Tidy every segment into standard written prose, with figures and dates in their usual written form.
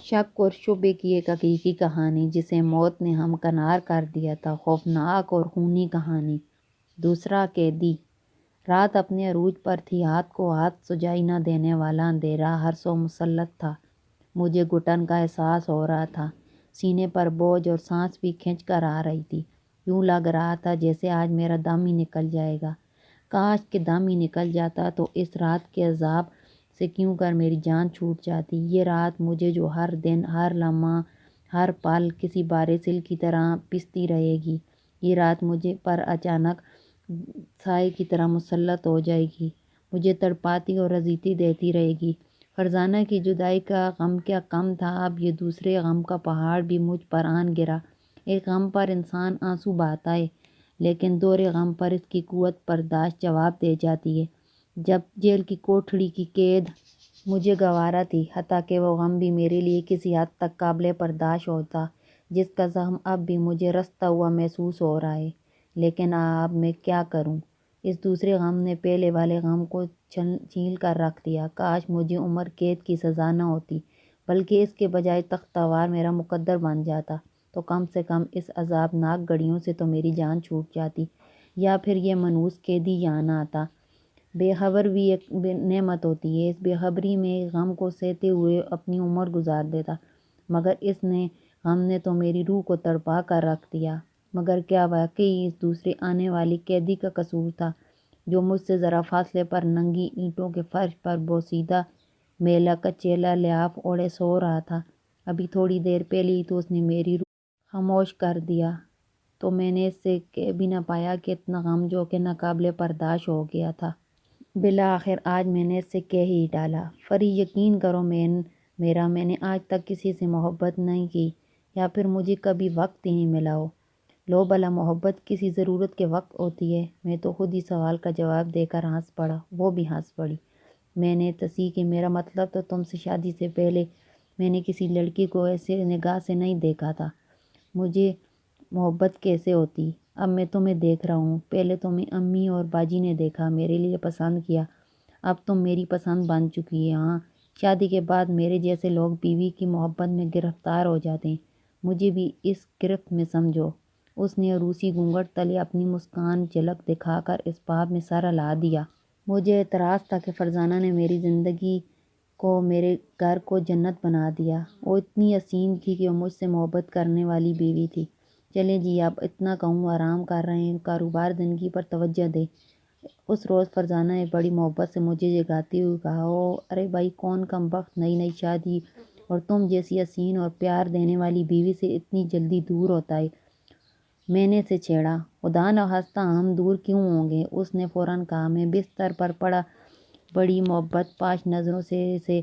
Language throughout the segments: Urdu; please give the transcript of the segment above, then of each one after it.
شک اور شبے کی ایک حقیقی کہانی جسے موت نے ہمکنار کر دیا تھا، خوفناک اور خونی کہانی۔ دوسرا قیدی۔ رات اپنے عروج پر تھی، ہاتھ کو ہاتھ سجائی نہ دینے والا اندھیرا ہر سو مسلط تھا۔ مجھے گھٹن کا احساس ہو رہا تھا، سینے پر بوجھ اور سانس بھی کھنچ کر آ رہی تھی۔ یوں لگ رہا تھا جیسے آج میرا دم ہی نکل جائے گا۔ کاش کہ دم ہی نکل جاتا تو اس رات کے عذاب سے کیوں کر میری جان چھوٹ جاتی۔ یہ رات مجھے جو ہر دن، ہر لمحہ، ہر پل کسی بارسل کی طرح پستی رہے گی، یہ رات مجھے پر اچانک سائے کی طرح مسلط ہو جائے گی، مجھے تڑپاتی اور اذیتیں دیتی رہے گی۔ فرزانہ کی جدائی کا غم کیا کم تھا، اب یہ دوسرے غم کا پہاڑ بھی مجھ پر آن گرا۔ ایک غم پر انسان آنسو بہاتا ہے، لیکن دوسرے غم پر اس کی قوت برداشت جواب دے جاتی ہے۔ جب جیل کی کوٹھڑی کی قید مجھے گوارا تھی، حتیٰ کہ وہ غم بھی میرے لیے کسی حد تک قابل برداشت ہوتا، جس کا زخم اب بھی مجھے رستا ہوا محسوس ہو رہا ہے، لیکن اب میں کیا کروں؟ اس دوسرے غم نے پہلے والے غم کو چھیل کر رکھ دیا۔ کاش مجھے عمر قید کی سزا نہ ہوتی، بلکہ اس کے بجائے تختہ وار میرا مقدر بن جاتا، تو کم سے کم اس عذابناک گھڑیوں سے تو میری جان چھوٹ جاتی، یا پھر یہ منحوس قیدی یہاں نہ آتا۔ بے خبر بھی ایک نعمت ہوتی ہے، اس بے خبری میں غم کو سہتے ہوئے اپنی عمر گزار دیتا، مگر اس غم نے تو میری روح کو تڑپا کر رکھ دیا۔ مگر کیا واقعی اس دوسرے آنے والے قیدی کا قصور تھا، جو مجھ سے ذرا فاصلے پر ننگی اینٹوں کے فرش پر بوسیدہ میلا کچیلا لحاف اوڑھے سو رہا تھا؟ ابھی تھوڑی دیر پہلے ہی تو اس نے میری روح خاموش کر دیا، تو میں نے اس سے کہہ بھی نہ پایا کہ اتنا غم جو کہ ناقابل برداشت ہو گیا تھا، بالآخر آج میں نے اس سے کہہ ہی ڈالا۔ فری یقین کرو میں نے آج تک کسی سے محبت نہیں کی، یا پھر مجھے کبھی وقت ہی نہیں ملا ہو۔ لو بھلا محبت کسی ضرورت کے وقت ہوتی ہے؟ میں تو خود ہی سوال کا جواب دے کر ہنس پڑا، وہ بھی ہنس پڑی۔ میں نے تصحیح کی، میرا مطلب تو تم سے شادی سے پہلے میں نے کسی لڑکی کو ایسے نگاہ سے نہیں دیکھا تھا۔ مجھے محبت کیسے ہوتی؟ اب میں تمہیں دیکھ رہا ہوں۔ پہلے تمہیں امی اور باجی نے دیکھا، میرے لیے پسند کیا، اب تم میری پسند بن چکی ہے۔ ہاں، شادی کے بعد میرے جیسے لوگ بیوی کی محبت میں گرفتار ہو جاتے ہیں، مجھے بھی اس گرفت میں سمجھو۔ اس نے عروسی گھونگھٹ تلے اپنی مسکان جھلک دکھا کر اس باب میں سر ہلا دیا۔ مجھے اعتراض تھا کہ فرزانہ نے میری زندگی کو، میرے گھر کو جنت بنا دیا۔ وہ اتنی حسین تھی کہ وہ مجھ سے محبت کرنے والی بیوی تھی۔ چلیں جی، اب اتنا کہوں، آرام کر رہے ہیں، کاروبار زندگی پر توجہ دیں۔ اس روز فرزانہ نے بڑی محبت سے مجھے جگاتے ہوئے کہا، ارے بھائی، کون کم بخت نئی شادی اور تم جیسی حسین اور پیار دینے والی بیوی سے اتنی جلدی دور ہوتا ہے؟ میں نے اسے چھیڑا۔ خدا نخواستہ ہم دور کیوں ہوں گے؟ اس نے فوراً کہا۔ میں بستر پر پڑا بڑی محبت پاش نظروں سے اسے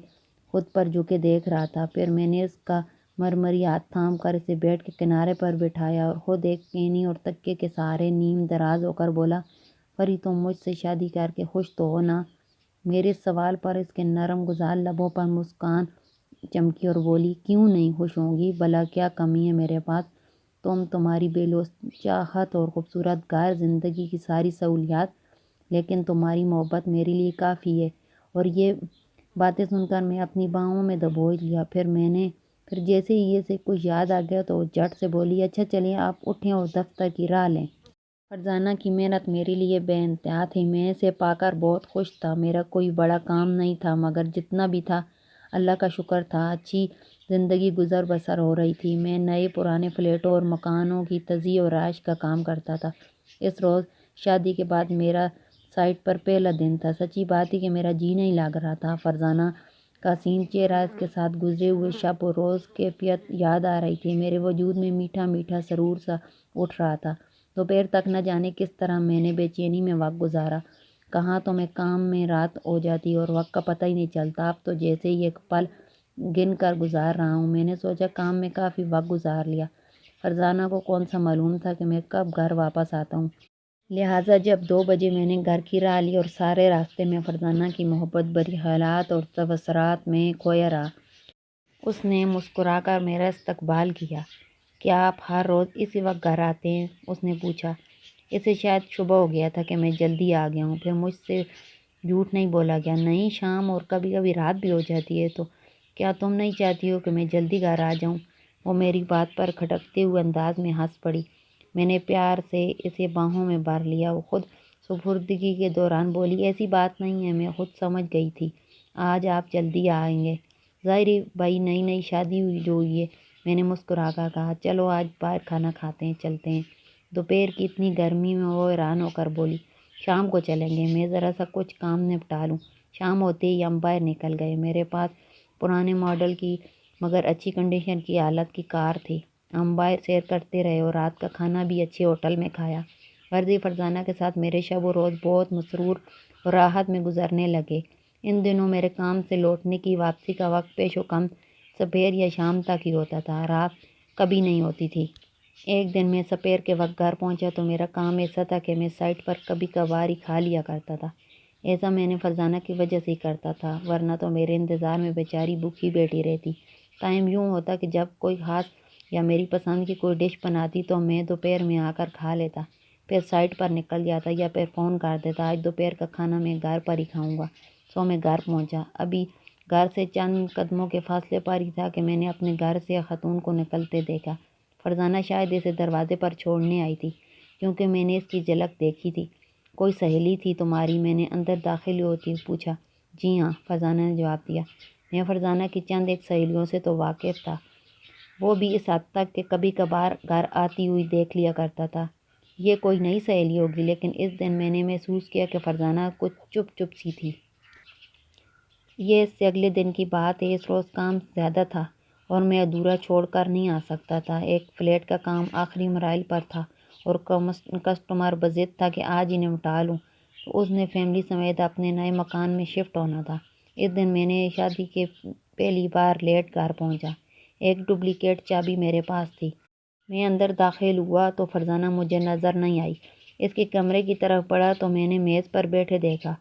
خود پر جھکے دیکھ رہا تھا۔ پھر میں نے اس کا مرمری ہاتھ تھام کر اسے بیڈ کے کنارے پر بٹھایا اور خود ایک کینی اور تکیے کے سہارے نیم دراز ہو کر بولا، فری، تم مجھ سے شادی کر کے خوش تو ہو نا؟ میرے سوال پر اس کے نرم گزار لبوں پر مسکان چمکی اور بولی، کیوں نہیں خوش ہوں گی؟ بھلا کیا کمی ہے میرے پاس؟ تمہاری بے لوث چاہت اور خوبصورت گھر، زندگی کی ساری سہولیات، لیکن تمہاری محبت میرے لیے کافی ہے۔ اور یہ باتیں سن کر میں اپنی باہوں میں دبوچ لیا۔ پھر جیسے ہی اسے کچھ یاد آ گیا تو وہ جھٹ سے بولی، اچھا چلیں، آپ اٹھیں اور دفتر کی راہ لیں۔ فرزانہ کی محنت میرے لیے بے انتہا تھی، میں اسے پا کر بہت خوش تھا۔ میرا کوئی بڑا کام نہیں تھا، مگر جتنا بھی تھا اللہ کا شکر تھا، اچھی زندگی گزر بسر ہو رہی تھی۔ میں نئے پرانے فلیٹوں اور مکانوں کی تزئین و آرائش کا کام کرتا تھا۔ اس روز شادی کے بعد میرا سائٹ پر پہلا دن تھا۔ سچی بات ہے کہ میرا جی نہیں لگ رہا تھا۔ فرزانہ کا حسین چہرہ، اس کے ساتھ گزرے ہوئے شب و روز کیفیت یاد آ رہی تھی۔ میرے وجود میں میٹھا میٹھا سرور سا اٹھ رہا تھا۔ دوپہر تک نہ جانے کس طرح میں نے بے چینی میں وقت گزارا۔ کہاں تو میں کام میں رات ہو جاتی اور وقت کا پتہ ہی نہیں چلتا۔ اب تو جیسے ہی ایک پل گن کر گزار رہا ہوں۔ میں نے سوچا کام میں کافی وقت گزار لیا، فرزانہ کو کون سا معلوم تھا کہ میں کب گھر واپس آتا ہوں۔ لہٰذا جب 2 بجے میں نے گھر کی راہ لی اور سارے راستے میں فرزانہ کی محبت بھری خیالات اور تبصرات میں کھویا رہا، اس نے مسکرا کر میرا استقبال کیا۔ کیا آپ ہر روز اسی وقت گھر آتے ہیں؟ اس نے پوچھا۔ اسے شاید شبہ ہو گیا تھا کہ میں جلدی آ گیا ہوں۔ پھر مجھ سے جھوٹ نہیں بولا گیا۔ نہیں، شام اور کبھی کبھی رات بھی ہو جاتی ہے۔ تو کیا تم نہیں چاہتی ہو کہ میں جلدی گھر آ جاؤں؟ وہ میری بات پر کھٹکتے ہوئے انداز میں ہنس پڑی۔ میں نے پیار سے اسے باہوں میں بھر لیا۔ وہ خود سپردگی کے دوران بولی، ایسی بات نہیں ہے، میں خود سمجھ گئی تھی آج آپ جلدی آئیں گے۔ ظاہر بھائی نئی نئی شادی ہوئی ہے، میں نے مسکرا کر کہا۔ چلو آج باہر کھانا کھاتے ہیں، چلتے ہیں۔ دوپہر کی اتنی گرمی میں وہ حیران ہو کر بولی، شام کو چلیں گے، میں ذرا سا کچھ کام نپٹا لوں۔ شام ہوتے ہی ہم باہر نکل گئے۔ میرے پاس پرانے ماڈل کی مگر اچھی کنڈیشن کی حالت کی کار تھی۔ ہم باہر سیر کرتے رہے اور رات کا کھانا بھی اچھے ہوٹل میں کھایا۔ غرضی فرزانہ کے ساتھ میرے شب و روز بہت مسرور اور راحت میں گزرنے لگے۔ ان دنوں میرے کام سے لوٹنے کی واپسی کا وقت پیش و کم سپہر یا شام تک ہی ہوتا تھا، رات کبھی نہیں ہوتی تھی۔ ایک دن میں سپہر کے وقت گھر پہنچا تو میرا کام ایسا تھا کہ میں سائٹ پر کبھی کبھار ہی کھا لیا کرتا تھا۔ ایسا میں نے فرزانہ کی وجہ سے ہی کرتا تھا، ورنہ تو میرے انتظار میں بیچاری بھوکی بیٹھی رہتی۔ ٹائم یوں ہوتا کہ جب کوئی خاص یا میری پسند کی کوئی ڈش بناتی تو میں دوپہر میں آ کر کھا لیتا، پھر سائٹ پر نکل جاتا یا پھر فون کر دیتا، آج دوپہر کا کھانا میں گھر پر ہی کھاؤں گا۔ سو میں گھر پہنچا۔ ابھی گھر سے چند قدموں کے فاصلے پر ہی تھا کہ میں نے اپنے گھر سے خاتون کو نکلتے دیکھا۔ فرزانہ شاید اسے دروازے پر چھوڑنے آئی تھی، کیونکہ میں نے اس کی جھلک دیکھی تھی۔ کوئی سہیلی تھی تمہاری؟ میں نے اندر داخل ہوتے ہوئے پوچھا۔ جی ہاں، فرزانہ نے جواب دیا۔ میں فرزانہ کی چند ایک سہیلیوں سے تو واقف تھا، وہ بھی اس حد تک کہ کبھی کبھار گھر آتی ہوئی دیکھ لیا کرتا تھا۔ یہ کوئی نئی سہیلی ہوگی، لیکن اس دن میں نے محسوس کیا کہ فرزانہ کچھ چپ چپ سی تھی۔ یہ اس سے اگلے دن کی بات ہے۔ اس روز کام زیادہ تھا اور میں ادھورا چھوڑ کر نہیں آ سکتا تھا۔ ایک فلیٹ کا کام آخری مراحل پر تھا اور کسٹمر بضد تھا کہ آج ہی نمٹا لوں، تو اس نے فیملی سمیت اپنے نئے مکان میں شفٹ ہونا تھا۔ اس دن میں نے شادی کے پہلی بار لیٹ گھر پہنچا۔ ایک ڈپلیکیٹ چابی میرے پاس تھی۔ میں اندر داخل ہوا تو فرزانہ مجھے نظر نہیں آئی۔ اس کے کمرے کی طرف بڑھا تو میں نے میز پر بیٹھے دیکھا۔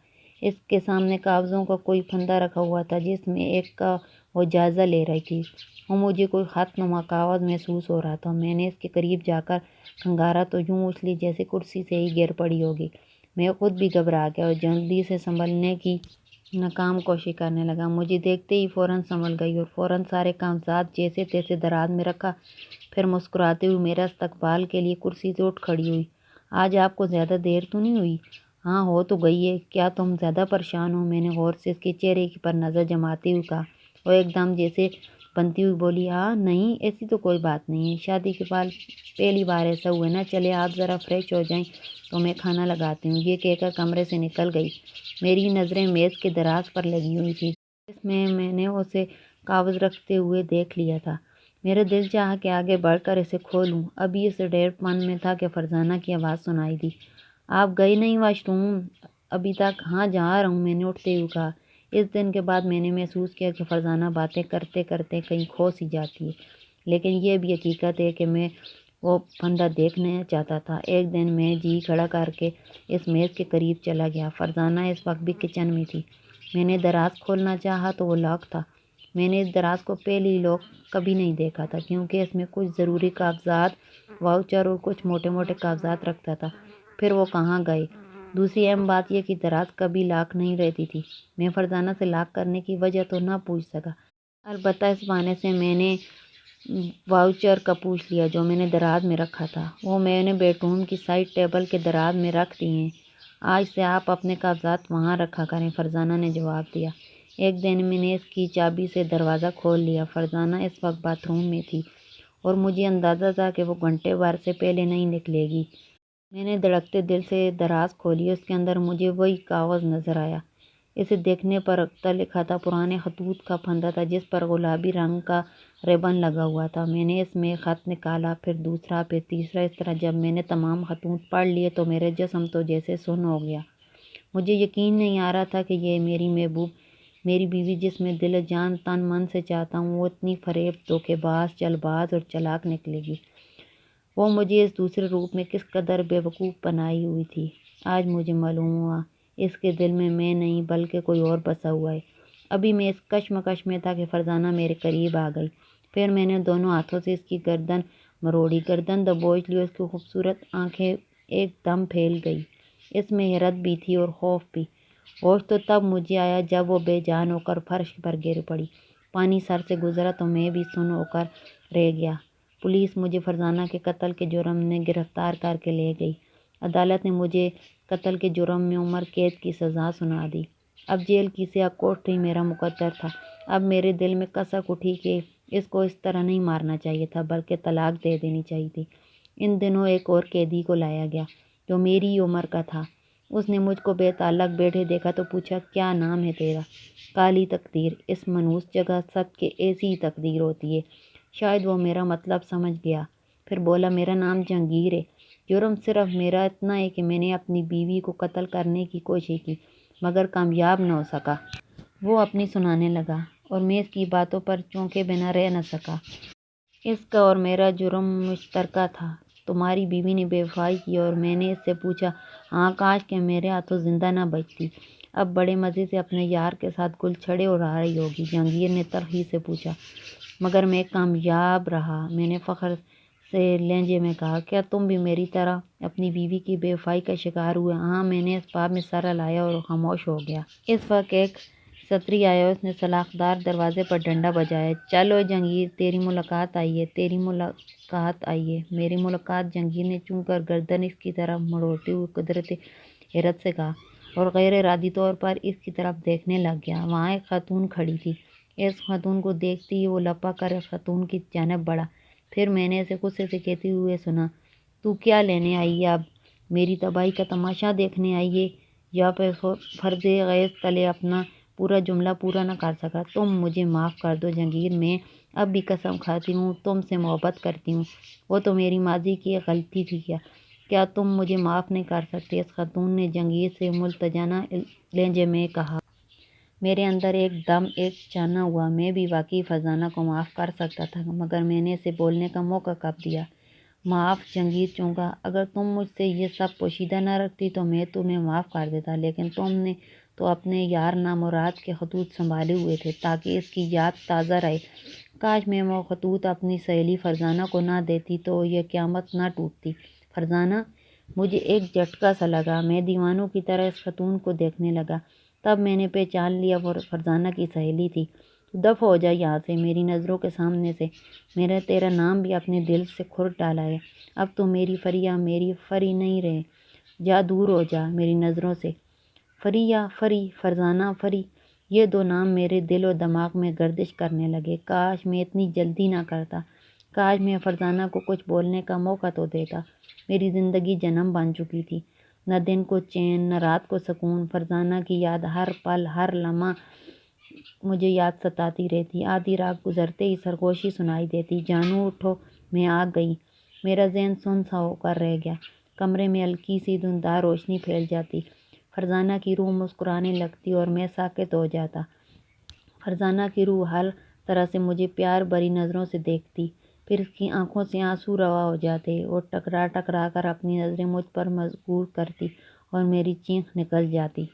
اس کے سامنے کاغذوں کا کوئی پھندا رکھا ہوا تھا، جس میں ایک کا وہ جائزہ لے رہی تھی۔ وہ مجھے کوئی خط نما کاغذ محسوس ہو رہا تھا۔ میں نے اس کے قریب جا کر کھنگارا تو یوں اچھلی جیسے کرسی سے ہی گر پڑی ہوگی۔ میں خود بھی گھبرا گیا اور جلدی سے سنبھلنے کی ناکام کوشش کرنے لگا۔ مجھے دیکھتے ہی فوراً سنبھل گئی اور فوراً سارے کاغذات جیسے تیسے دراز میں رکھا، پھر مسکراتے ہوئے میرا استقبال کے لیے کرسی سے اٹھ کھڑی ہوئی۔ آج آپ کو زیادہ دیر تو نہیں ہوئی؟ ہاں ہو تو گئی ہے، کیا تم زیادہ پریشان ہو؟ میں نے غور سے اس کے چہرے پر نظر جماتے ہوئے کہا۔ وہ ایک دم جیسے بنتی ہوئی بولی، ہاں نہیں، ایسی تو کوئی بات نہیں ہے، شادی کے بعد پہلی بار ایسا ہوا ہے نا، چلے آپ ذرا فریش ہو جائیں تو میں کھانا لگاتی ہوں۔ یہ کہہ کر کمرے سے نکل گئی۔ میری نظریں میز کے دراز پر لگی ہوئی تھی، جس میں نے اسے کاغذ رکھتے ہوئے دیکھ لیا تھا۔ میرا دل چاہا کہ آگے بڑھ کر اسے کھولوں۔ ابھی اس ڈیر پن میں تھا کہ فرزانہ کی آواز سنائی دی، آپ گئے نہیں واش روم ابھی تک؟ ہاں جا رہا ہوں، میں نے اٹھتے ہوئے کہا۔ اس دن کے بعد میں نے محسوس کیا کہ فرزانہ باتیں کرتے کرتے کہیں کھو سی جاتی ہے، لیکن یہ بھی حقیقت ہے کہ میں وہ پھندا دیکھنا چاہتا تھا۔ ایک دن میں جی کھڑا کر کے اس میز کے قریب چلا گیا۔ فرزانہ اس وقت بھی کچن میں تھی۔ میں نے دراز کھولنا چاہا تو وہ لاک تھا۔ میں نے اس دراز کو پہلے لاک کبھی نہیں دیکھا تھا، کیونکہ اس میں کچھ ضروری کاغذات، واؤچر اور کچھ موٹے موٹے کاغذات رکھتا تھا۔ پھر وہ کہاں گئے؟ دوسری اہم بات یہ کہ دراز کبھی لاک نہیں رہتی تھی۔ میں فرزانہ سے لاک کرنے کی وجہ تو نہ پوچھ سکا، البتہ اس بہانے سے میں نے واؤچر کا پوچھ لیا جو میں نے دراز میں رکھا تھا۔ وہ میں نے بیڈ روم کی سائڈ ٹیبل کے دراز میں رکھ دی ہیں۔ آج سے آپ اپنے کاغذات وہاں رکھا کریں، فرزانہ نے جواب دیا۔ ایک دن میں نے اس کی چابی سے دروازہ کھول لیا۔ فرزانہ اس وقت باتھ روم میں تھی اور مجھے اندازہ تھا کہ وہ گھنٹے بھر سے پہلے نہیں نکلے گی۔ میں نے دھڑکتے دل سے دراز کھولی۔ اس کے اندر مجھے وہی کاغذ نظر آیا۔ اسے دیکھنے پر اکتا لکھا تھا، پرانے خطوط کا پھندا تھا جس پر گلابی رنگ کا ربن لگا ہوا تھا۔ میں نے اس میں خط نکالا، پھر دوسرا، پھر تیسرا۔ اس طرح جب میں نے تمام خطوط پڑھ لیے تو میرا جسم تو جیسے سن ہو گیا۔ مجھے یقین نہیں آ رہا تھا کہ یہ میری محبوب، میری بیوی، جس میں دل جان تن من سے چاہتا ہوں، وہ اتنی فریب، دھوکے باز، چل باز اور چلاک نکلے گی۔ وہ مجھے اس دوسرے روپ میں کس قدر بے وقوف بنائی ہوئی تھی، آج مجھے معلوم ہوا۔ اس کے دل میں نہیں بلکہ کوئی اور بسا ہوا ہے۔ ابھی میں اس کشمکش میں تھا کہ فرزانہ میرے قریب آ گئی۔ پھر میں نے دونوں ہاتھوں سے اس کی گردن مروڑی، گردن دبوچ لی اور اس کی خوبصورت آنکھیں ایک دم پھیل گئی۔ اس میں حیرت بھی تھی اور خوف بھی۔ ہوش تو تب مجھے آیا جب وہ بے جان ہو کر فرش پر گر پڑی۔ پانی سر سے گزرا تو میں بھی سن ہو کر رہ گیا۔ پولیس مجھے فرزانہ کے قتل کے جرم میں گرفتار کر کے لے گئی۔ عدالت نے مجھے قتل کے جرم میں عمر قید کی سزا سنا دی۔ اب جیل کی سیاہ کوٹری میرا مقدر تھا۔ اب میرے دل میں کسک اٹھی کہ اس کو اس طرح نہیں مارنا چاہیے تھا بلکہ طلاق دے دینی چاہیے تھی۔ ان دنوں ایک اور قیدی کو لایا گیا جو میری عمر کا تھا۔ اس نے مجھ کو بے تعلق بیٹھے دیکھا تو پوچھا، کیا نام ہے تیرا؟ کالی تقدیر۔ اس منحوس جگہ سب کے ایسی ہی تقدیر ہوتی ہے۔ شاید وہ میرا مطلب سمجھ گیا۔ پھر بولا، میرا نام جہانگیر ہے۔ جرم صرف میرا اتنا ہے کہ میں نے اپنی بیوی کو قتل کرنے کی کوشش کی مگر کامیاب نہ ہو سکا۔ وہ اپنی سنانے لگا اور میں اس کی باتوں پر چونکے بنا رہ نہ سکا۔ اس کا اور میرا جرم مشترکہ تھا۔ تمہاری بیوی نے بے وفائی کی اور میں نے اس سے پوچھا، ہاں کاش کہ میرے ہاتھوں زندہ نہ بچتی، اب بڑے مزے سے اپنے یار کے ساتھ گل چھڑے اڑا رہی ہوگی۔ جہانگیر نے تلخی سے پوچھا، مگر میں کامیاب رہا۔ میں نے فخر سے لہجے میں کہا، کیا تم بھی میری طرح اپنی بیوی کی بے وفائی کا شکار ہوئے؟ ہاں۔ میں نے اس باب میں سر ہلایا اور خاموش ہو گیا۔ اس وقت ایک ستری آیا، اس نے سلاخدار دروازے پر ڈنڈا بجایا۔ چلو جہانگیر، تیری ملاقات آئی ہے، تیری ملاقات آئی ہے۔ میری ملاقات؟ جہانگیر نے چون کر گردن اس کی طرف موڑتے ہوئے قدرتی حیرت سے کہا اور غیر ارادی طور پر اس کی طرف دیکھنے لگ گیا۔ وہاں ایک خاتون کھڑی تھی۔ اس خاتون کو دیکھتے ہی وہ لپک کر اس خاتون کی جانب بڑھا۔ پھر میں نے اسے غصے سے کہتے ہوئے سنا، تو کیا لینے آئی ہے؟ اب میری تباہی کا تماشا دیکھنے آئی ہے؟ یا پھر فرض غیظ تلے اپنا پورا جملہ پورا نہ کر سکا۔ تم مجھے معاف کر دو جہانگیر، میں اب بھی قسم کھاتی ہوں تم سے محبت کرتی ہوں۔ وہ تو میری ماضی کی ایک غلطی تھی۔ کیا تم مجھے معاف نہیں کر سکتے؟ اس خاتون نے جہانگیر سے ملتجانہ لہجے میں کہا۔ میرے اندر ایک دم ایک چانا ہوا۔ میں بھی واقعی فرزانہ کو معاف کر سکتا تھا مگر میں نے اسے بولنے کا موقع کب دیا؟ معاف؟ جہانگیر چونکا۔ اگر تم مجھ سے یہ سب پوشیدہ نہ رکھتی تو میں تمہیں معاف کر دیتا، لیکن تم نے تو اپنے یار نامراد کے خطوط سنبھالے ہوئے تھے تاکہ اس کی یاد تازہ رہے۔ کاش میں وہ خطوط اپنی سہیلی فرزانہ کو نہ دیتی تو یہ قیامت نہ ٹوٹتی۔ فرزانہ؟ مجھے ایک جھٹکا سا لگا۔ میں دیوانوں کی طرح اس خاتون کو دیکھنے لگا۔ تب میں نے پہچان لیا وہ فرزانہ کی سہیلی تھی۔ دفع ہو جا یہاں سے، میری نظروں کے سامنے سے۔ میں نے تیرا نام بھی اپنے دل سے کھرچ ڈالا ہے۔ اب تو میری فریا میری فری نہیں رہے۔ جا، دور ہو جا میری نظروں سے۔ فریا، فری، فرزانہ، فری، یہ دو نام میرے دل و دماغ میں گردش کرنے لگے۔ کاش میں اتنی جلدی نہ کرتا۔ کاش میں فرزانہ کو کچھ بولنے کا موقع تو دیتا۔ میری زندگی جنم بن چکی تھی۔ نہ دن کو چین، نہ رات کو سکون۔ فرزانہ کی یاد ہر پل ہر لمحہ مجھے یاد ستاتی رہتی۔ آدھی رات گزرتے ہی سرگوشی سنائی دیتی، جانو اٹھو میں آ گئی۔ میرا ذہن سن سا ہو کر رہ گیا۔ کمرے میں ہلکی سی دھندار روشنی پھیل جاتی۔ فرزانہ کی روح مسکرانے لگتی اور میں ساکت ہو جاتا۔ فرزانہ کی روح ہر طرح سے مجھے پیار بھری نظروں سے دیکھتی، پھر اس کی آنکھوں سے آنسو روا ہو جاتے اور ٹکرا ٹکرا کر اپنی نظریں مجھ پر مبذول کرتی اور میری چینخ نکل جاتی۔